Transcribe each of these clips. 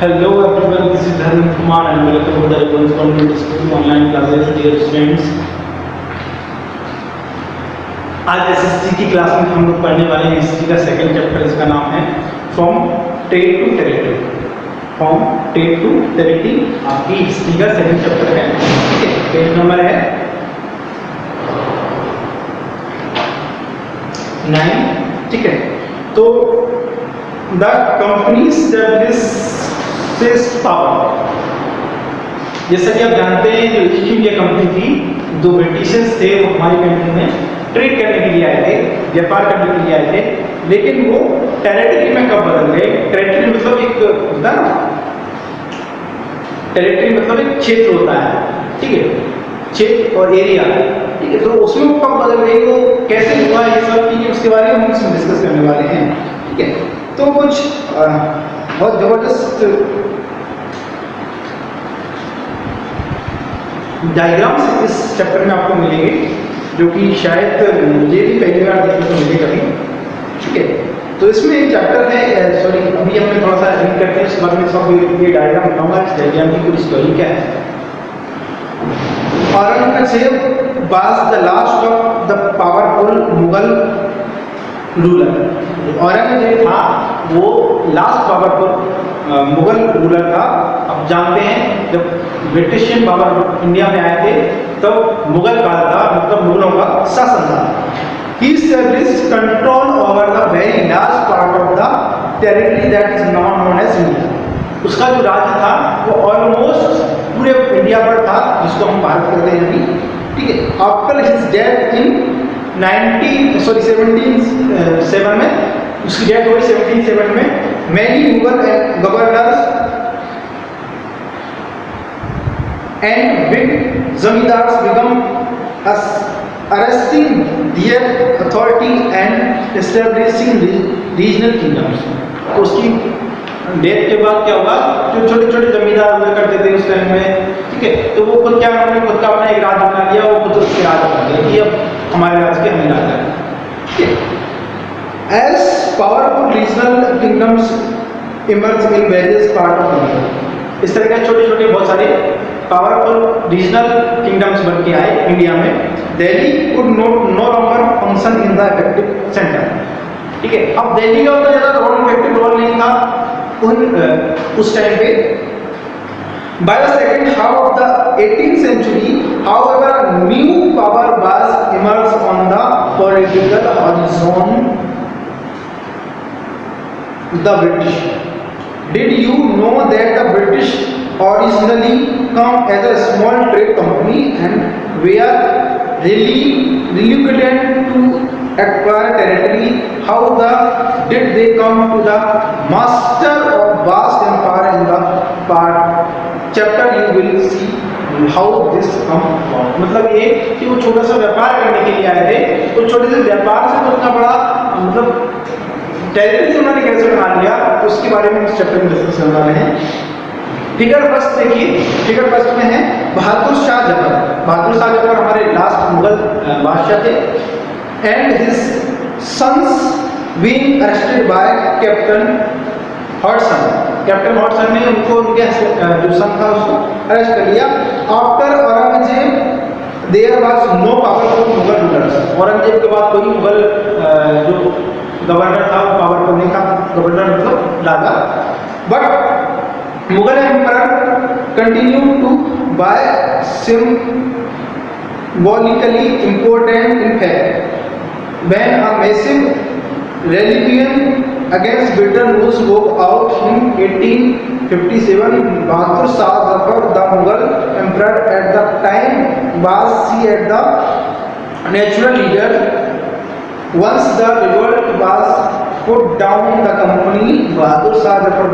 Hello everyone, this is Dharmin Kumar and welcome to the Reference Convent School online classes, dear students. आज SST की class में हम लोग पढ़ने वाले हैं हिस्ट्री का सेकंड चैप्टर, इसका नाम है from trade to territory. From trade to territory आपकी हिस्ट्री का सेकंड चैप्टर है, ठीक है। पेज नंबर है 9, ठीक है। तो द कंपनी पावर, जैसा कि आप जानते हैं जो ईस्ट इंडिया कंपनी थी, दो ब्रिटिशर्स थे, वो हमारी कंट्री में ट्रेड करने के लिए आए थे, व्यापार करने के लिए आए थे, लेकिन वो टेरिटरी में कब बदल गए। टेरिटरी मतलब एक होता है ना, टेरिटरी मतलब एक क्षेत्र होता है, ठीक है, क्षेत्र और एरिया, ठीक है। तो उसमें वो कब बदल गई, वो कैसे हुआ, ये सब चीजें उसके बारे में हम इसमें डिस्कस करने वाले हैं, ठीक है। तो कुछ बहुत जबरदस्त डायग्राम्स इस चैप्टर में आपको मिलेंगे, जो कि शायद मुझे भी पहली बार देखने को मिले कभी, ठीक है। तो इसमें एक चैप्टर है, सॉरी अभी हमने थोड़ा सा रीड करते हैं, इसके बाद में सब ये डायग्राम बताऊंगा, इस डायग्राम की पूरी स्टोरी क्या है। Aurangzeb was the last of the powerful Mughal ruler. Aurangzeb था वो लास्ट पावरफुल मुगल रूलर था। अब जानते हैं जब ब्रिटिश पावर इंडिया में आए थे तब तो मुगल काल था, मतलब मुगलों का शासन था। He established control over the very large part of the territory that is now known as India। उसका जो राज्य था वो ऑलमोस्ट पूरे इंडिया पर था, जिसको हम भारत कहते हैं अभी, ठीक है। आफ्टर हिज डेथ इन 1707 में, उसकी डेथ हुई 1707 में। Many Mughal governors and big zamindars become arresting their authority and establishing regional kingdoms। तो उसकी डेथ के बाद क्या हुआ, जो छोटे छोटे जमींदार हुआ करते थे उस टाइम में, ठीक है, तो वो खुद क्या उन्होंने खुद का अपना एक राज्य बना लिया, वो खुद उसके राज्य बना लिया कि अब हमारे राज्य के हमें राजा है, ठीक है। As powerful regional kingdoms emerge in various parts of India, इस तरह के छोटे छोटे बहुत सारे पावरफुल रीजनल किंगडम्स बन के आए इंडिया में। Delhi could no longer function in the effective centre, ठीक है। अब दिल्ली का उतना ज़्यादा रोल इफेक्टिव रोल नहीं था उस टाइम पे। By the second half of the 18th century, however, a new power was emerged on the political horizon, the British। Did you know that the British originally come as a small trade company and were reluctant to acquire territory? How did they come to the master of vast empire in the part chapter you will see how this come about। मतलब ये कि वो छोटा सा व्यापार करने के लिए आए थे, तो छोटे से व्यापार से तो उतना बड़ा मतलब टेरिटरी उन्होंने कैसे बना लिया, तो उसके बारे में इस चैप्टर में डिस्कस करने वाले हैं। फिगर फर्स्ट देखिए, फिगर फर्स्ट में है बहादुर शाह जफर। बहादुर शाह जफर हमारे लास्ट मुगल बादशाह थे। And his sons being arrested by captain Hodson. Captain Hodson ने उनको उनके जो सन था उसको अरेस्ट कर लिया। After Aurangzeb there was no powerful Mughal rulers. Aurangzeb के बाद कोई मुगल जो गवर्नर था वो पावरफुल नहीं था, गवर्नर मतलब राजा। But Mughal emperor continue to by symbolically important in fact when a massive rebellion against Britain was broke out in 1857. Bahadur Shah Zafar, the Mughal emperor at the time, was seen as the natural leader. Once the revolt was put down, the company Bahadur Shah Zafar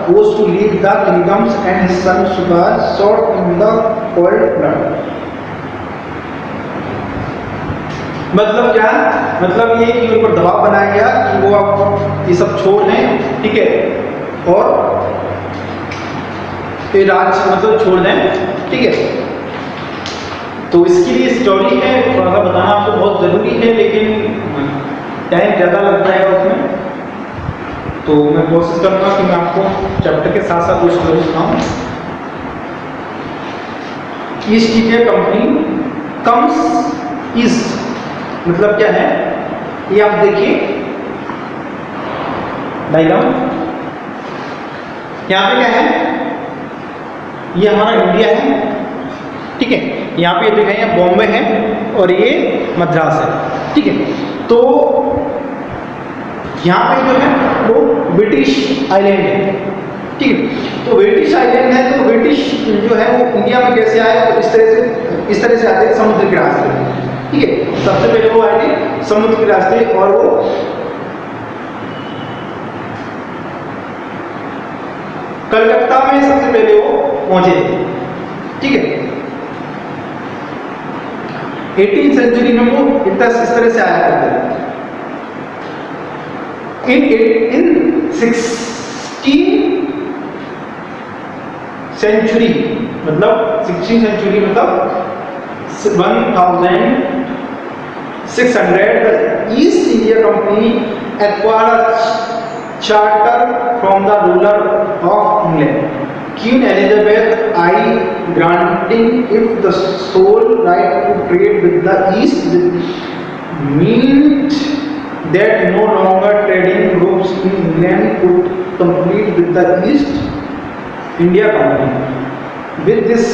was to lead the kingdoms and his son Subhas shot in the cold blood। मतलब क्या, मतलब ये कि उन पर दबाव बनाया गया कि वो आप ये सब छोड़ दें, ठीक है, और ये राज मतलब छोड़ दें, ठीक है। तो इसके लिए स्टोरी है, थोड़ा सा बताना आपको बहुत ज़रूरी है, लेकिन टाइम ज़्यादा लगता है उसमें, तो तो मैं कोशिश करूँगा कि मैं आपको चैप्टर के साथ साथ कुछ बताऊँ। East India company comes east मतलब क्या है, ये आप देखिए डायग्राम। यहाँ पे क्या है, ये हमारा इंडिया है, ठीक है। यहाँ पे दिखाई है बॉम्बे है और ये मद्रास है, ठीक है। तो यहाँ पे जो है वो ब्रिटिश आइलैंड है, ठीक है। तो ब्रिटिश आइलैंड है, तो ब्रिटिश जो है वो इंडिया में कैसे आए, तो इस तरह से आते हैं समुद्र के रास्ते, ठीक है। सबसे पहले वो आए थे समुद्र के रास्ते और वो कलकत्ता में सबसे पहले वो पहुंचे थे, ठीक है। 18वीं सेंचुरी में वो इस तरह से आया करते थे। इन 16 सेंचुरी मतलब 16 सेंचुरी मतलब 1600 the East India Company acquired a charter from the ruler of England, Queen Elizabeth I, granting it the sole right to trade with the East, meant that no longer trading groups in England could compete with the East India Company. With this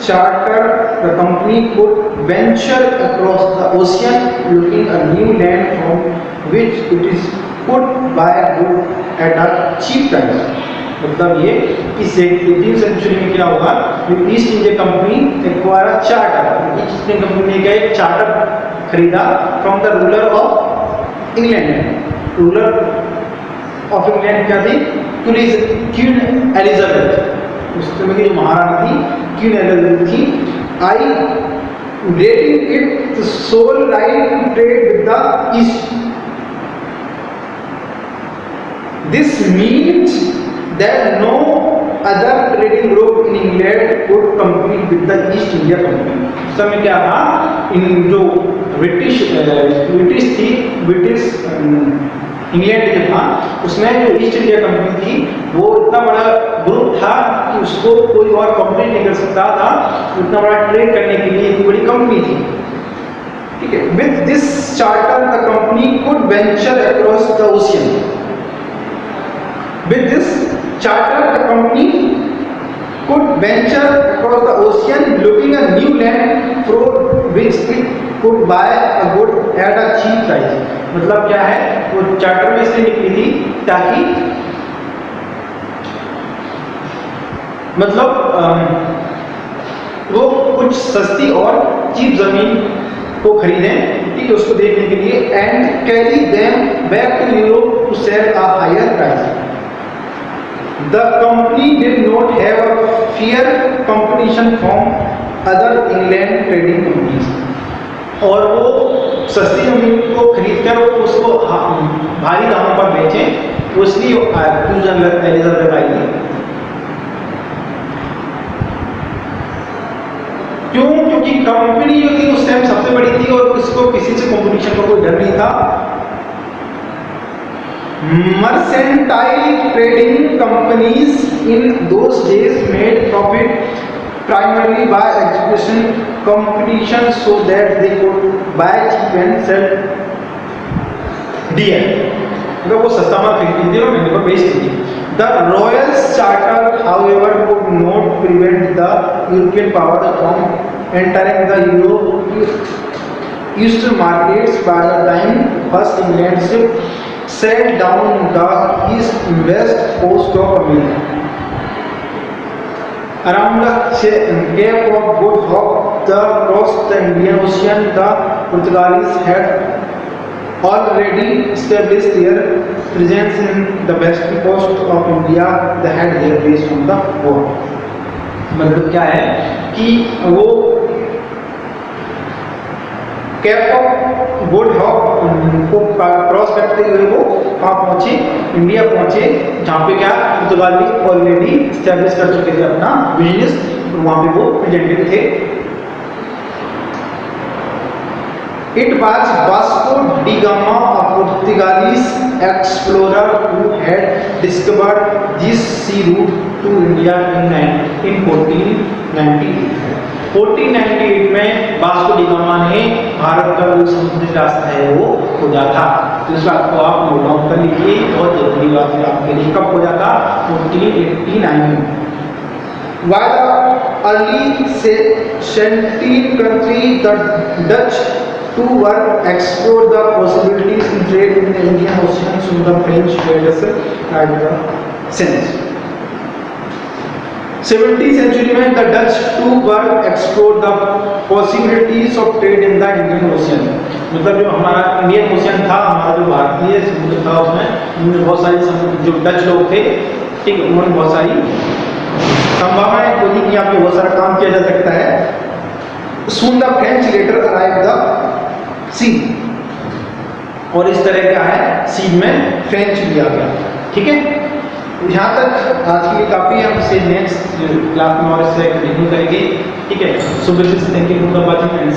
charter, the company could venture across the ocean, looking a new land from which it is could buy goods at a cheap price. मतलब ये इस 18वीं century में क्या होगा, east India company acquire charter, east India company ने क्या एक charter खरीदा from the ruler of England. Ruler of England क्या थी, क्वीन एलिजाबेथ, उस समय की जो महारानी थी क्वीन एलिजाबेथ थी। आई granting it the sole right to trade with the East. This means that no other trading group in England could compete with the East India Company. उस समय क्या था, इन जो ब्रिटिश थी, ब्रिटिश इंग्लैंड जो था उसमें जो ईस्ट इंडिया कंपनी थी वो इतना बड़ा ग्रुप था कि उसको कोई और कंपनी नहीं कर सकता था, इतना बड़ा ट्रेड करने के लिए इतनी बड़ी कंपनी थी, ठीक है। With this charter the company could venture across the ocean. With this charter the company could venture across the ocean looking a new land from which it could buy a good at a cheap price। मतलब क्या है, वो charter में इसलिए निकली थी ताकि मतलब वो कुछ सस्ती और चीप जमीन को खरीदें, ठीक है, उसको देखने के लिए, and carry them back to Europe to sell a higher price. The company did not have a fair competition from other England trading companies. और वो सस्ती जमीन को खरीद कर उसको भारी दामों पर बेचें, उसलिए एलिजाबेथ आई थी। क्यों? क्योंकि कंपनी जो थी उस टाइम सबसे बड़ी थी और उसको किसी से कंपटीशन का कोई डर नहीं था। Mercantile trading companies in those days made profit primarily by execution competition so that they could buy cheap and sell dear। मतलब वो सस्ता माल खरीदती थी और महंगे पर बेचती थी। The Royal Charter, however, could not prevent the European powers from entering the Eastern markets. By the time first England ship sailed down the east west coast of America, around the Cape of Good Hope, across the Indian Ocean, the Portuguese had already established their presence in the western coast of India. They had their base on the war। मतलब क्या है कि वो cap of good hop को cross करते हुए वो वहाँ पहुँचे, इंडिया पहुँचे, जहाँ पे क्या पुर्तगाली ऑलरेडी स्टैब्लिश कर चुके थे अपना बिजनेस, वहाँ पे वो प्रेजेंटेड थे। It was Vasco da Gama, a Portuguese explorer who had इसके बाद this sea route to India in 1498 में वास्को डी गामा ने भारत का जो समुद्री रास्ता है वो खोजा था। तो इस बात को आप नोट डाउन कर लीजिए, बहुत जरूरी बात है आपके लिए। कब खोजा था? 1489 में। Why the early 17th country the Dutch too were explore the possibilities in trade in the Indian Ocean from the French traders at the sense 17th century में the Dutch too were explore the possibilities of trade in the Indian Ocean। मतलब जो हमारा Indian ocean था, हमारा जो भारतीय समुद्र था, उसमें बहुत सारी जो डच लोग थे, ठीक है, उन्होंने बहुत सारी संभावनाएं खोजी कि यहाँ पे बहुत सारा काम किया जा सकता है। Soon the French later arrive the sea, और इस तरह क्या है, सी में फ्रेंच भी आ गया। ठीक है, यहाँ तक आज के लिए काफ़ी। हम इसे नेक्स्ट क्लास में और इससे कंटिन्यू करेंगे। ठीक है, so this is thank you for watching and